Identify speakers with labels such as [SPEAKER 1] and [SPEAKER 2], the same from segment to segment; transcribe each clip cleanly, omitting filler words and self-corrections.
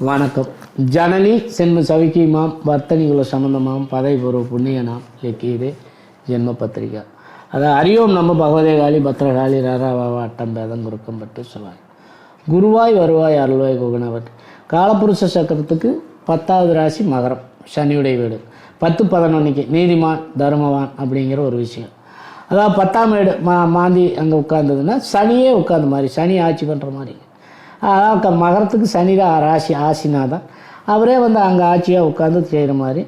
[SPEAKER 1] வணக்கம். ஜனனி சென்ம சவிக்கியமாம் வர்த்தனிகுல சம்பந்தமாம் பதைபூர்வ புண்ணியனாம் இலக்கியதே ஜென்ம பத்திரிகா. அதாவது அறியோம் நம்ம பகவதேகாலி பத்திரகாளி ராராவாவா அட்டம் பேதம் குறுக்கம் பட்டு சொல்வார். குருவாய் வருவாய் அருள்வாய் குகனவர். காலப்புருஷ சக்கரத்துக்கு 10வது ராசி மகரம், சனியுடைய வீடு. 10-11 நீதிமான் தர்மவான் அப்படிங்கிற ஒரு விஷயம். அதாவது 10ஆம் வீடு மாந்தி அங்கே உட்கார்ந்ததுன்னா சனியே உட்கார்ந்த மாதிரி, சனி ஆட்சி பண்ணுற மாதிரி. அதாவது மகரத்துக்கு சனி தான் ராசி, ஆசினாதான் அவரே அங்கே ஆட்சியாக உட்காந்து செய்கிற மாதிரி.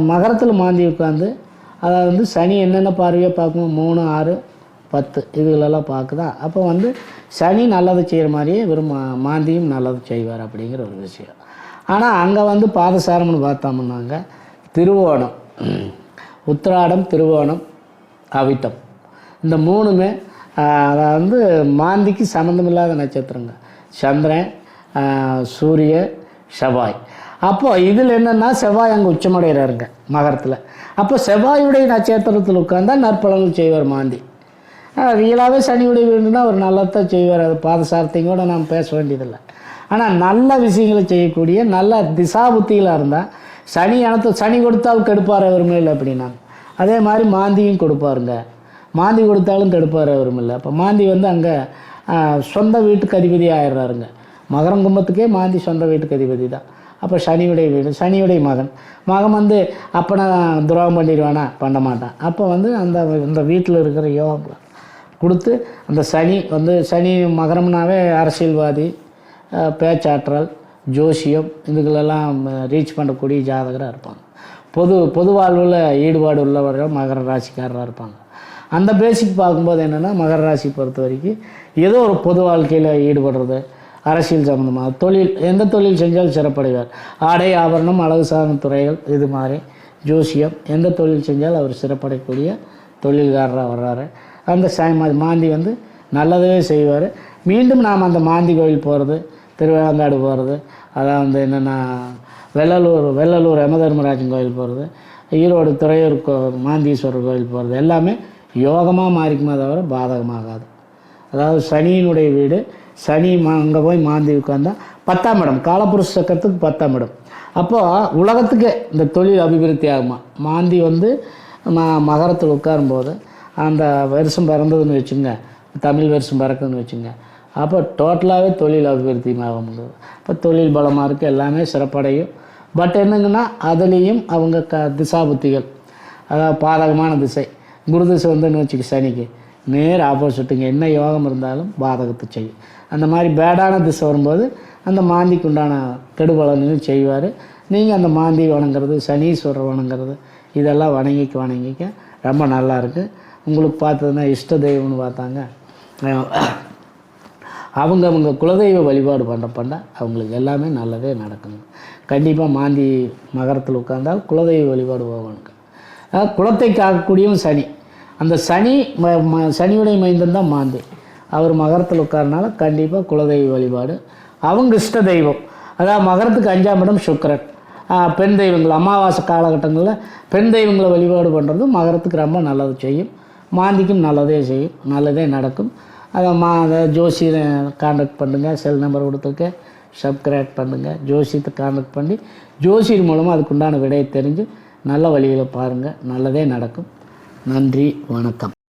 [SPEAKER 1] மகரத்தில் மாந்தி உட்காந்து அதாவது சனி என்னென்ன பார்வையாக பார்க்கணும், 3, 6, 10 இதுகளெல்லாம் பார்க்குதான். அப்போ சனி நல்லது செய்கிற மாதிரியே வெறும் மாந்தியும் நல்லது செய்வார் அப்படிங்கிற ஒரு விஷயம். ஆனால் அங்கே பாதசாரம்னு பார்த்தோம்னாங்க திருவோணம், உத்திராடம், திருவோணம், அவிட்டம் இந்த 3மே அதாவது மாந்திக்கு சம்மந்தமில்லாத நட்சத்திரங்க. சந்திரன், சூரிய, செவ்வாய். அப்போது இதில் என்னென்னா செவ்வாய் அங்கே உச்சமடைகிறாருங்க மகரத்தில். அப்போ செவ்வாயுடைய நட்சத்திரத்தில் உட்கார்ந்தால் நற்பலன்கள் செய்வார் மாந்தி. ரியலாகவே சனியுடைய வீடுனா அவர் நல்லதான் செய்வார். அது பாதசாரத்தையும் கூட நாம் பேச வேண்டியதில்லை. ஆனால் நல்ல விஷயங்களை செய்யக்கூடிய நல்ல திசாபுத்திகளாக இருந்தால் சனி கொடுத்தாலும் கெடுப்பார் அவருமே அப்படின்னா, அதே மாதிரி மாந்தியும் கொடுப்பாருங்க. மாந்தி கொடுத்தாலும் கெடுப்பார் அவரும் இல்லை. அப்போ மாந்தி அங்கே சொந்த வீட்டுக்கு அதிபதி ஆயிடுறாருங்க. மகரம் கும்பத்துக்கே மாந்தி சொந்த வீட்டுக்கு அதிபதி தான். அப்போ சனியுடைய வீடு, சனியுடைய மகன் அப்போ நான் துரோகம் பண்ணிடுவானா, பண்ண மாட்டான். அப்போ அந்த வீட்டில் இருக்கிற யோகம் கொடுத்து அந்த சனி மகரம்னாவே அரசியல்வாதி, பேச்சாற்றல், ஜோசியம் இதுகளெல்லாம் ரீச் பண்ணக்கூடிய ஜாதகராக இருப்பாங்க. பொது வாழ்வில் ஈடுபாடு உள்ளவர்கள் மகர ராசிக்காரராக இருப்பாங்க. அந்த பேசிக் பார்க்கும்போது என்னென்னா மகர ராசி பொறுத்த வரைக்கும் ஏதோ ஒரு பொது வாழ்க்கையில் ஈடுபடுறது, அரசியல் சம்மந்தமாக தொழில், எந்த தொழில் செஞ்சாலும் சிறப்படைவார். ஆடை ஆபரணம், அழகு சார்ந்த துறைகள், இது மாதிரி ஜோசியம், எந்த தொழில் செஞ்சாலும் அவர் சிறப்படையக்கூடிய தொழில்காரராக வர்றாரு. அந்த மாந்தி நல்லதே செய்வார். மீண்டும் நாம் அந்த மாந்தி கோயில் போகிறது, திருவேலங்காடு போகிறது, அதாவது என்னென்னா வெள்ளலூர் யமதர்மராஜன் கோயில் போகிறது, ஈரோடு துறையூர் மாந்தீஸ்வரர் கோயில் போகிறது எல்லாமே யோகமாக மாறிக்குமே தவிர பாதகமாகாது. அதாவது சனியினுடைய வீடு, சனி அங்கே போய் மாந்தி உட்கார்ந்தா 10ஆம் இடம், காலப்புருஷ சக்கரத்துக்கு 10ஆம் இடம். அப்போது உலகத்துக்கு இந்த தொழில் அபிவிருத்தி ஆகுமா. மாந்தி மகரத்தில் உட்காரும்போது அந்த வருஷம் பிறந்ததுன்னு வச்சுங்க, தமிழ் வருஷம் பிறக்குதுன்னு வச்சுங்க, அப்போ டோட்டலாகவே தொழில் அபிவிருத்தி ஆக முடியாது. இப்போ தொழில் பலமாக இருக்குது, எல்லாமே சிறப்படையும். பட் என்னங்கன்னா அதுலேயும் அவங்க திசாபுத்திகள், அதாவது பாதகமான திசை, குரு திசை வச்சுக்க சனிக்கு நேர் ஆப்போசிட்டுங்க. என்ன யோகம் இருந்தாலும் பாதகத்தை செய்யும். அந்த மாதிரி பேடான திசை வரும்போது அந்த மாந்திக்கு உண்டான கெடுபலனையும் செய்வார். நீங்கள் அந்த மாந்தி வணங்குறது, சனீஸ்வரர் வணங்குறது இதெல்லாம் வணங்கிக்க ரொம்ப நல்லாயிருக்கு. உங்களுக்கு பார்த்ததுன்னா இஷ்ட தெய்வம்னு பார்த்தாங்க, அவங்க குலதெய்வ வழிபாடு பண்ண அவங்களுக்கு எல்லாமே நல்லதே நடக்குங்க. கண்டிப்பாக மாந்தி மகரத்தில் உட்கார்ந்தால் குலதெய்வ வழிபாடு போகணுங்க. குலத்தை காக்கக்கூடியவும் சனி. அந்த சனியுடைய மைந்தன் தான் மாந்தி. அவர் மகரத்தில் உட்காரனால கண்டிப்பாக குலதெய்வ வழிபாடு. அவங்க இஷ்ட தெய்வம், அதாவது மகரத்துக்கு 5ஆம் இடம் சுக்கிரன். பெண் தெய்வங்கள் அமாவாசை காலகட்டங்களில் பெண் தெய்வங்களை வழிபாடு பண்ணுறது மகரத்துக்கு ரொம்ப நல்லது செய்யும். மாந்திக்கும் நல்லதே செய்யும், நல்லதே நடக்கும். அதை ஜோசியை கான்டாக்ட் பண்ணுங்கள். செல் நம்பர் கொடுத்துருக்க, சப்ஸ்கிரைப் பண்ணுங்கள். ஜோசியத்தை கான்டாக்ட் பண்ணி ஜோசியர் மூலமாக அதுக்குண்டான விடையை தெரிஞ்சு நல்ல வழியில் பாருங்கள், நல்லதே நடக்கும். நன்றி, வணக்கம்.